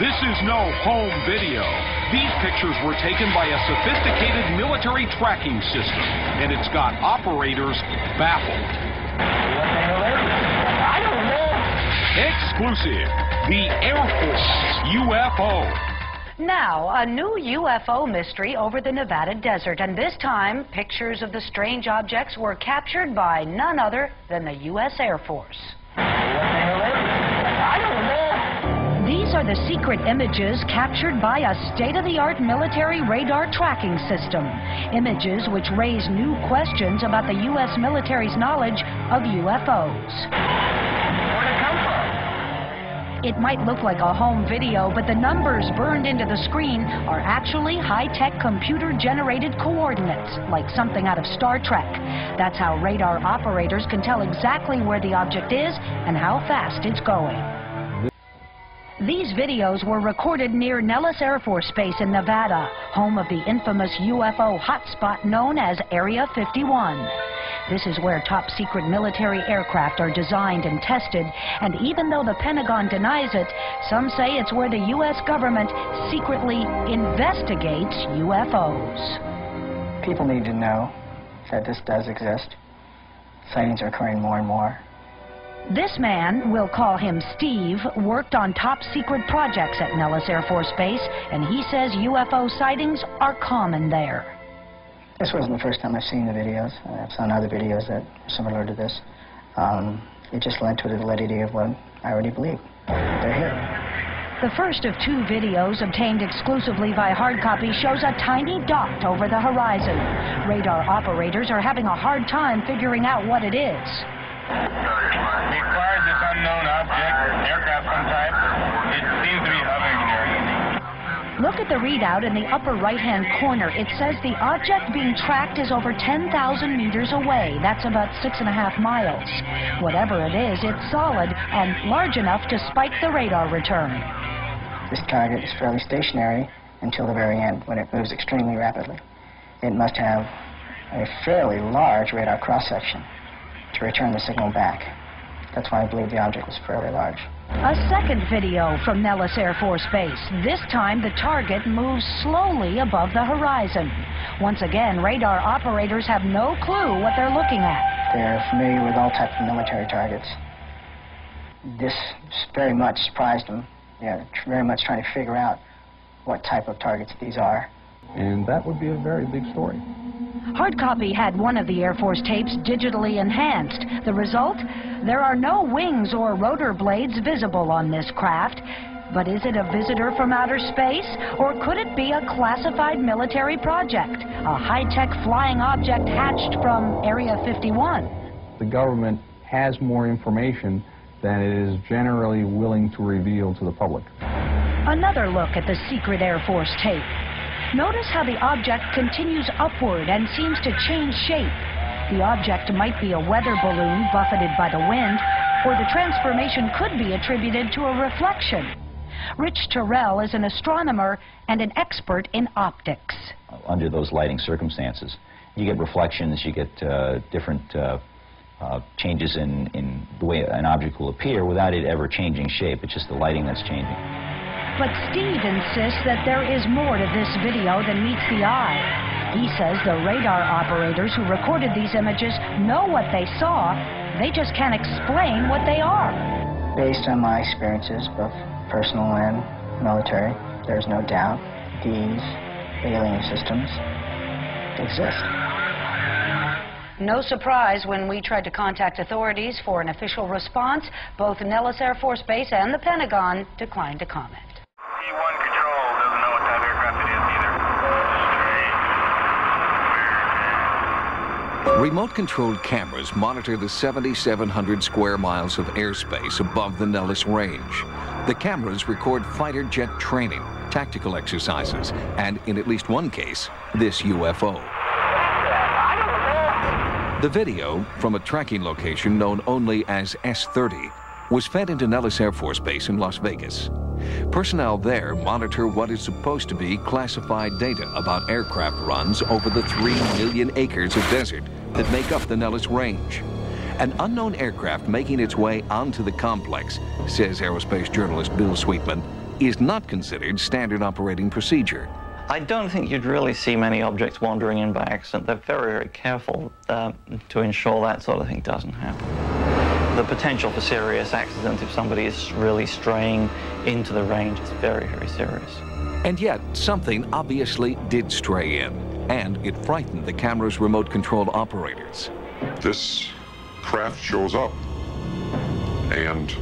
This is no home video. These pictures were taken by a sophisticated military tracking system, and it's got operators baffled. I don't know. Exclusive, the Air Force UFO. Now, a new UFO mystery over the Nevada desert, and this time, pictures of the strange objects were captured by none other than the U.S. Air Force. I don't know. These are the secret images captured by a state-of-the-art military radar tracking system. Images which raise new questions about the U.S. military's knowledge of UFOs. Where'd it come from? It might look like a home video, but the numbers burned into the screen are actually high-tech computer-generated coordinates, like something out of Star Trek. That's how radar operators can tell exactly where the object is and how fast it's going. These videos were recorded near Nellis Air Force Base in Nevada, home of the infamous UFO hotspot known as Area 51. This is where top-secret military aircraft are designed and tested, and even though the Pentagon denies it, some say it's where the U.S. government secretly investigates UFOs. People need to know that this does exist. Sightings are occurring more and more. This man, we'll call him Steve, worked on top-secret projects at Nellis Air Force Base, and he says UFO sightings are common there. This wasn't the first time I've seen the videos. I've seen other videos that are similar to this. It just led to the validity of what I already believe. They're here. The first of two videos obtained exclusively by hard copy shows a tiny dot over the horizon. Radar operators are having a hard time figuring out what it is. Requires this unknown object, aircraft some type. It seems to be hovering here. Look at the readout in the upper right-hand corner. It says the object being tracked is over 10,000 meters away. That's about 6.5 miles. Whatever it is, it's solid and large enough to spike the radar return. This target is fairly stationary until the very end, when it moves extremely rapidly. It must have a fairly large radar cross-section to return the signal back. That's why I believe the object was fairly large. A second video from Nellis Air Force Base. This time, the target moves slowly above the horizon. Once again, radar operators have no clue what they're looking at. They're familiar with all types of military targets. This very much surprised them. They're very much trying to figure out what type of targets these are. And that would be a very big story. Hard copy had one of the Air Force tapes digitally enhanced. The result? There are no wings or rotor blades visible on this craft. But is it a visitor from outer space? Or could it be a classified military project? A high-tech flying object hatched from Area 51? The government has more information than it is generally willing to reveal to the public. Another look at the secret Air Force tape. Notice how the object continues upward and seems to change shape. The object might be a weather balloon buffeted by the wind, or the transformation could be attributed to a reflection. Rich Terrell is an astronomer and an expert in optics. Under those lighting circumstances, you get reflections, you get different changes in the way an object will appear without it ever changing shape. It's just the lighting that's changing. But Steve insists that there is more to this video than meets the eye. He says the radar operators who recorded these images know what they saw, they just can't explain what they are. Based on my experiences, both personal and military, there's no doubt these alien systems exist. No surprise when we tried to contact authorities for an official response, both Nellis Air Force Base and the Pentagon declined to comment. T1 control doesn't know what type of aircraft it is either. Remote-controlled cameras monitor the 7,700 square miles of airspace above the Nellis Range. The cameras record fighter jet training, tactical exercises, and in at least one case, this UFO. The video, from a tracking location known only as S30, was fed into Nellis Air Force Base in Las Vegas. Personnel there monitor what is supposed to be classified data about aircraft runs over the 3 million acres of desert that make up the Nellis Range. An unknown aircraft making its way onto the complex, says aerospace journalist Bill Sweetman, is not considered standard operating procedure. I don't think you'd really see many objects wandering in by accident. They're very, very careful to ensure that sort of thing doesn't happen. The potential for serious accident if somebody is really straying into the range is very, very serious. And yet, something obviously did stray in, and it frightened the camera's remote-controlled operators. This craft shows up, and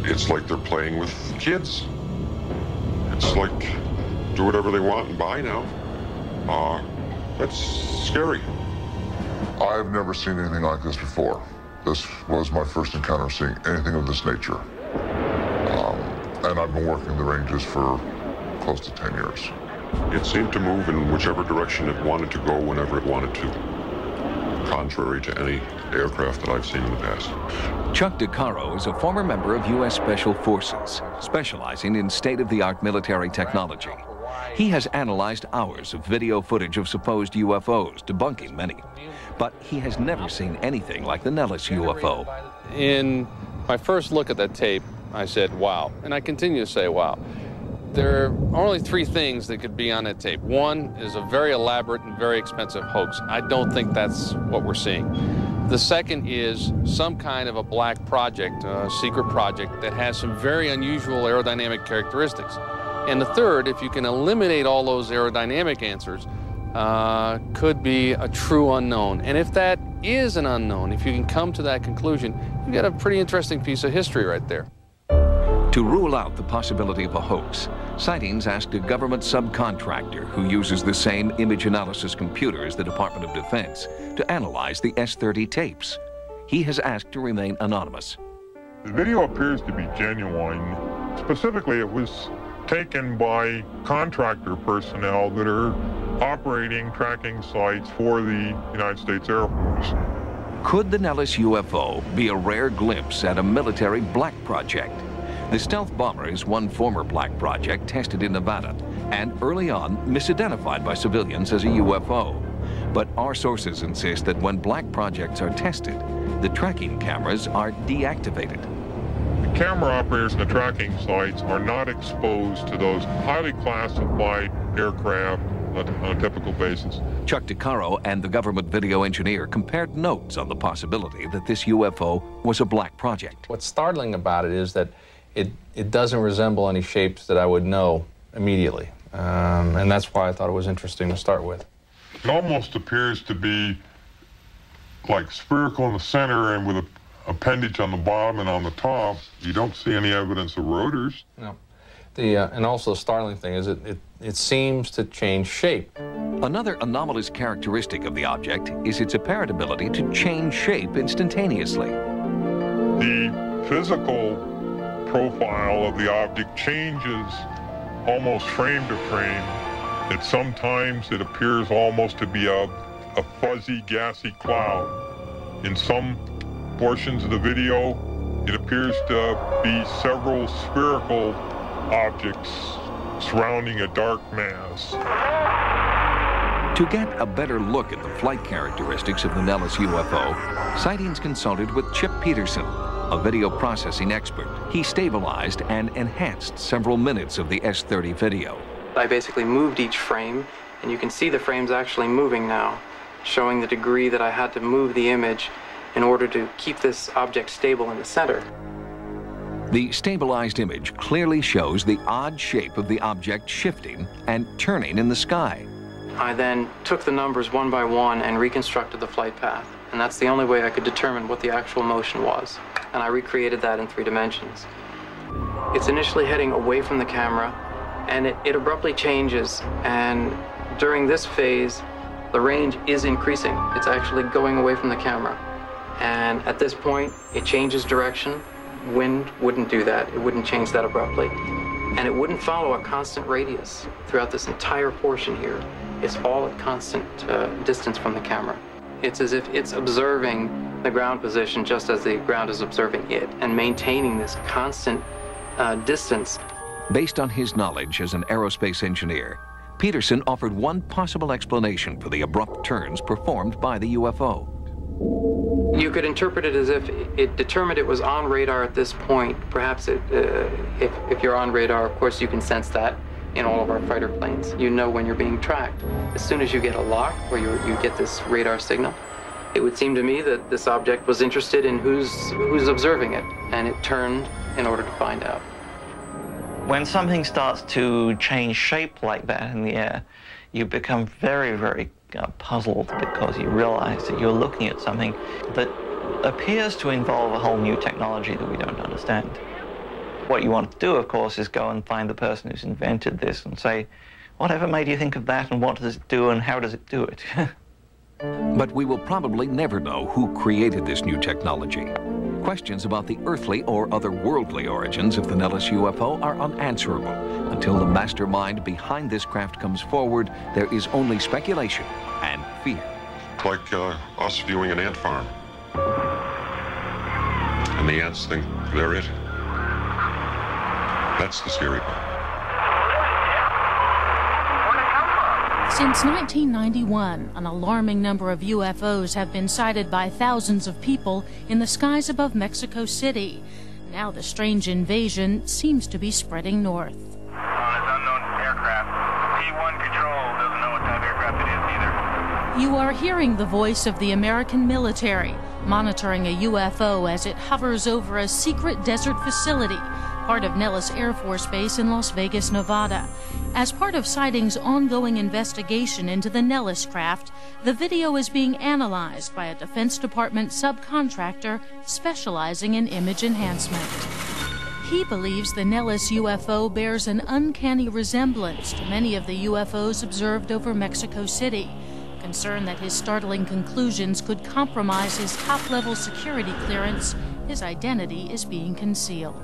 it's like they're playing with kids. It's like, do whatever they want and buy now. That's scary. I've never seen anything like this before. This was my first encounter seeing anything of this nature. And I've been working the ranges for close to 10 years. It seemed to move in whichever direction it wanted to go whenever it wanted to, contrary to any aircraft that I've seen in the past. Chuck DeCaro is a former member of U.S. Special Forces, specializing in state-of-the-art military technology. He has analyzed hours of video footage of supposed UFOs, debunking many. But he has never seen anything like the Nellis UFO. In my first look at that tape, I said, wow. And I continue to say, wow. There are only three things that could be on that tape. One is a very elaborate and very expensive hoax. I don't think that's what we're seeing. The second is some kind of a black project, a secret project that has some very unusual aerodynamic characteristics. And the third, if you can eliminate all those aerodynamic answers, could be a true unknown. And if that is an unknown, if you can come to that conclusion, you've got a pretty interesting piece of history right there. To rule out the possibility of a hoax, Sightings asked a government subcontractor who uses the same image analysis computer as the Department of Defense to analyze the S-30 tapes. He has asked to remain anonymous. The video appears to be genuine. Specifically, it was taken by contractor personnel that are operating tracking sites for the United States Air Force. Could the Nellis UFO be a rare glimpse at a military black project? The stealth bomber is one former black project tested in Nevada and early on misidentified by civilians as a UFO. But our sources insist that when black projects are tested, the tracking cameras are deactivated. The camera operators in the tracking sites are not exposed to those highly classified aircraft on a typical basis. Chuck DeCaro and the government video engineer compared notes on the possibility that this UFO was a black project. What's startling about it is that it doesn't resemble any shapes that I would know immediately. And that's why I thought it was interesting to start with. It almost appears to be like spherical in the center and with an appendage on the bottom and on the top. You don't see any evidence of rotors. No. And also the startling thing is it seems to change shape. Another anomalous characteristic of the object is its apparent ability to change shape instantaneously. The physical profile of the object changes almost frame to frame. Sometimes it appears almost to be a fuzzy, gassy cloud. In some portions of the video, it appears to be several spherical objects surrounding a dark mass. To get a better look at the flight characteristics of the Nellis UFO, Sightings consulted with Chip Peterson, a video processing expert. He stabilized and enhanced several minutes of the S-30 video. I basically moved each frame, and you can see the frames actually moving now, showing the degree that I had to move the image in order to keep this object stable in the center. The stabilized image clearly shows the odd shape of the object shifting and turning in the sky. I then took the numbers one by one and reconstructed the flight path, and that's the only way I could determine what the actual motion was. And I recreated that in 3 dimensions. It's initially heading away from the camera, and it abruptly changes, and during this phase, the range is increasing. It's actually going away from the camera. And at this point, it changes direction. Wind wouldn't do that. It wouldn't change that abruptly. And it wouldn't follow a constant radius throughout this entire portion here. It's all at constant distance from the camera. It's as if it's observing the ground position just as the ground is observing it and maintaining this constant distance. Based on his knowledge as an aerospace engineer, Peterson offered one possible explanation for the abrupt turns performed by the UFO. You could interpret it as if it determined it was on radar at this point. Perhaps if you're on radar, of course, you can sense that in all of our fighter planes. You know when you're being tracked. As soon as you get a lock or you get this radar signal, it would seem to me that this object was interested in who's observing it, and it turned in order to find out. When something starts to change shape like that in the air, you become very, very puzzled, because you realize that you're looking at something that appears to involve a whole new technology that we don't understand. What you want to do, of course, is go and find the person who's invented this and say, whatever made you think of that, and what does it do, and how does it do it? But we will probably never know who created this new technology. Questions about the earthly or otherworldly origins of the Nellis UFO are unanswerable. Until the mastermind behind this craft comes forward, there is only speculation and fear. Like us viewing an ant farm. And the ants think they're it. That's the scary part. Since 1991, an alarming number of UFOs have been sighted by thousands of people in the skies above Mexico City. Now the strange invasion seems to be spreading north. On its unknown aircraft. P1 control doesn't know what type of aircraft it is either. You are hearing the voice of the American military, monitoring a UFO as it hovers over a secret desert facility, part of Nellis Air Force Base in Las Vegas, Nevada. As part of Sightings' ongoing investigation into the Nellis craft, the video is being analyzed by a Defense Department subcontractor specializing in image enhancement. He believes the Nellis UFO bears an uncanny resemblance to many of the UFOs observed over Mexico City. Concerned that his startling conclusions could compromise his top-level security clearance, his identity is being concealed.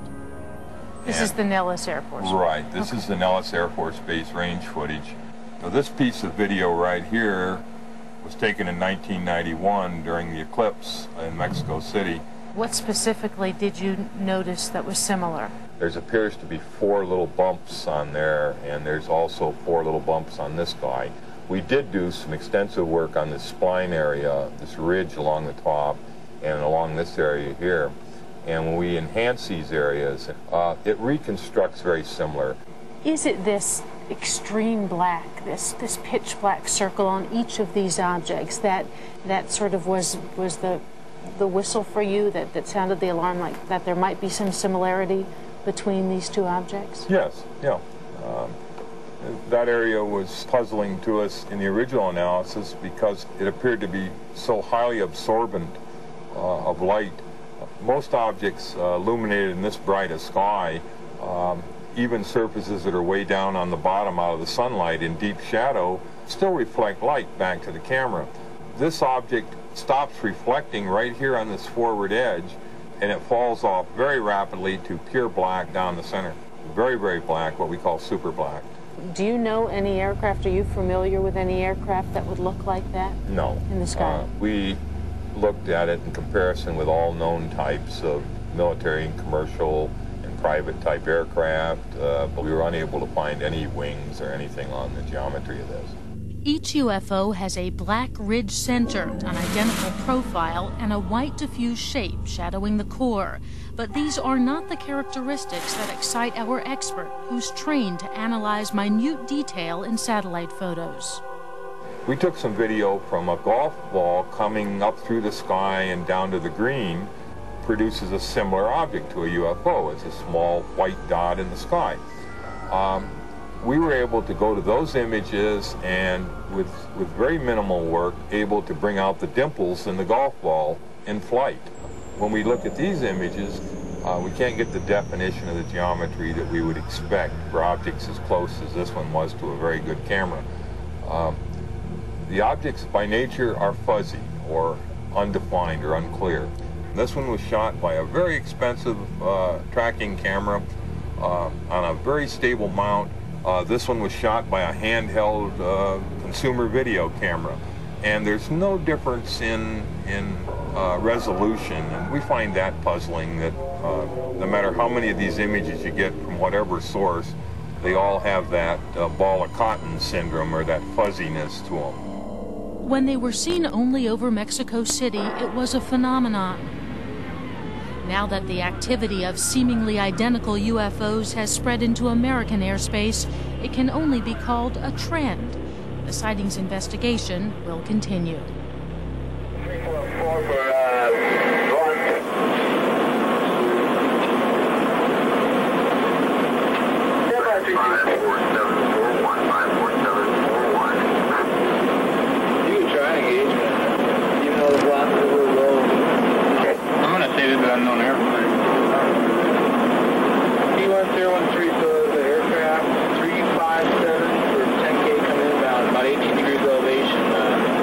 This is the Nellis Air Force. Right. This is the Nellis Air Force Base range footage. Now, this piece of video right here was taken in 1991 during the eclipse in Mexico City. What specifically did you notice that was similar? There appears to be 4 little bumps on there, and there's also 4 little bumps on this guy. We did do some extensive work on this spine area, this ridge along the top, and along this area here. And when we enhance these areas, it reconstructs very similar. Is it this extreme black, this pitch black circle on each of these objects that sort of was the whistle for you, that sounded the alarm, like that there might be some similarity between these two objects? Yes, yeah. That area was puzzling to us in the original analysis because it appeared to be so highly absorbent of light. Most objects illuminated in this bright a sky, even surfaces that are way down on the bottom out of the sunlight in deep shadow, still reflect light back to the camera. This object stops reflecting right here on this forward edge, and it falls off very rapidly to pure black down the center. Very, very black, what we call super black. Do you know any aircraft? Are you familiar with any aircraft that would look like that? No. In the sky? We looked at it in comparison with all known types of military and commercial and private type aircraft, but we were unable to find any wings or anything on the geometry of this. Each UFO has a black ridge center, an identical profile, and a white diffuse shape shadowing the core. But these are not the characteristics that excite our expert, who's trained to analyze minute detail in satellite photos. We took some video from a golf ball coming up through the sky and down to the green, produces a similar object to a UFO. It's a small white dot in the sky. We were able to go to those images and with very minimal work, able to bring out the dimples in the golf ball in flight. When we look at these images, we can't get the definition of the geometry that we would expect for objects as close as this one was to a very good camera. The objects by nature are fuzzy or undefined or unclear. This one was shot by a very expensive tracking camera on a very stable mount. This one was shot by a handheld consumer video camera. And there's no difference in resolution, and we find that puzzling, that no matter how many of these images you get from whatever source, they all have that ball of cotton syndrome or that fuzziness to them. When they were seen only over Mexico City, it was a phenomenon. Now that the activity of seemingly identical UFOs has spread into American airspace, it can only be called a trend. The sightings investigation will continue. 344 for North. 54741, 54741. You can try engagement, even though the blocks are a little low. I'm going to say this is an unknown airplane. P1013, so the aircraft 357 for 10K coming inbound, about 18 degrees elevation.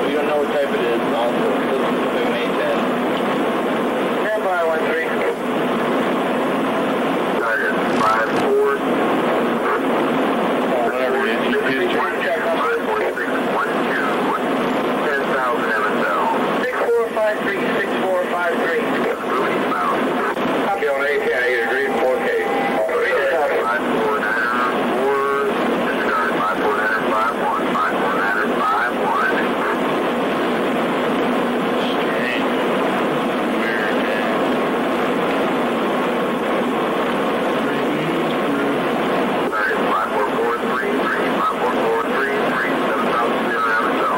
We don't know what type it is, also. It looks like an A-10. Standby 13. Target 54. Whatever it is, you check number 10,000 MSL. 6453, 6453. Copy on A10, 8 agreed, 4K. 549, disregard, 549, 51, 549, 51. Target 54433, 54433, 7,000 MSL.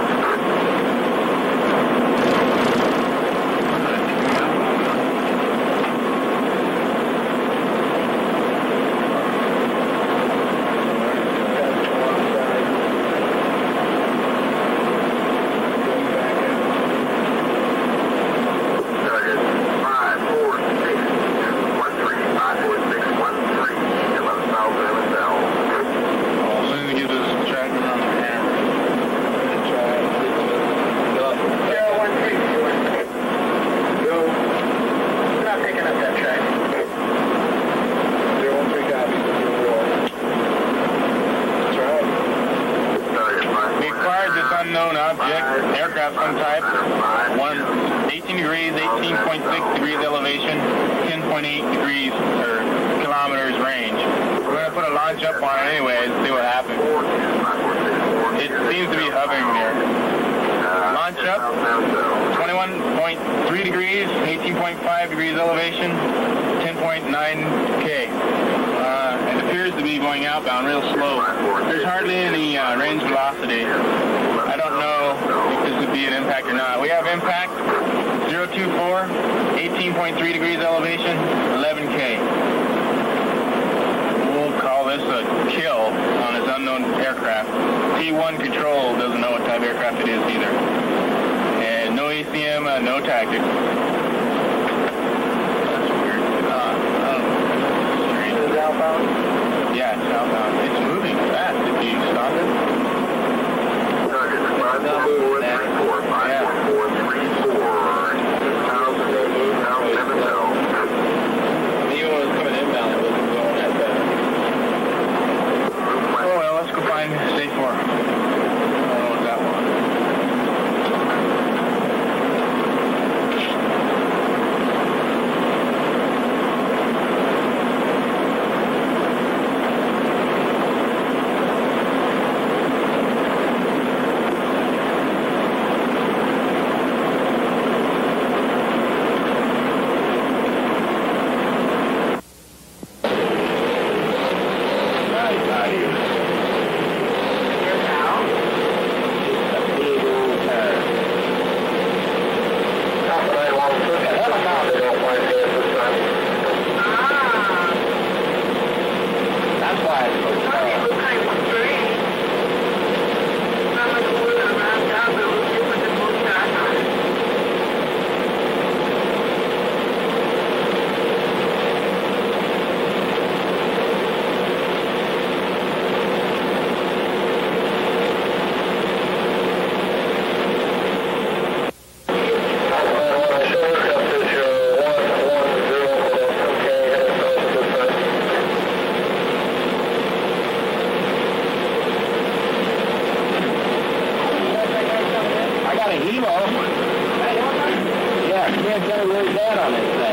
Target 54613, 54613, 11,000 MSL. As soon as we get this tracking on the camera, we're going to try and get this up. 013. Go. We're not picking up that track. 013 copy. That's right. We acquired this unknown object, aircraft some type, 18 degrees, 18.6 degrees elevation, 10.8 degrees or kilometers range. We're going to put a launch up on it anyway and see what happens. It seems to be hovering there. Launch up, 21.3 degrees, 18.5 degrees elevation, 10.9K. It appears to be going outbound real slow. There's hardly any range velocity. I don't know if this would be an impact or not. We have impact, 024, 18.3 degrees elevation, 11K. We'll call this a kill on this unknown aircraft. T1 control doesn't know what type of aircraft it is either. And no ACM, no tactics. That's weird. Strange. Is it outbound? Yeah, it's outbound. It's moving fast if you stop it. Target 54434, 54434. 6,000 MSL. Even when it was coming inbound, it wasn't going that fast. Oh well, let's go find state 4. I don't know what that was. Yeah, can't get it really bad on this thing.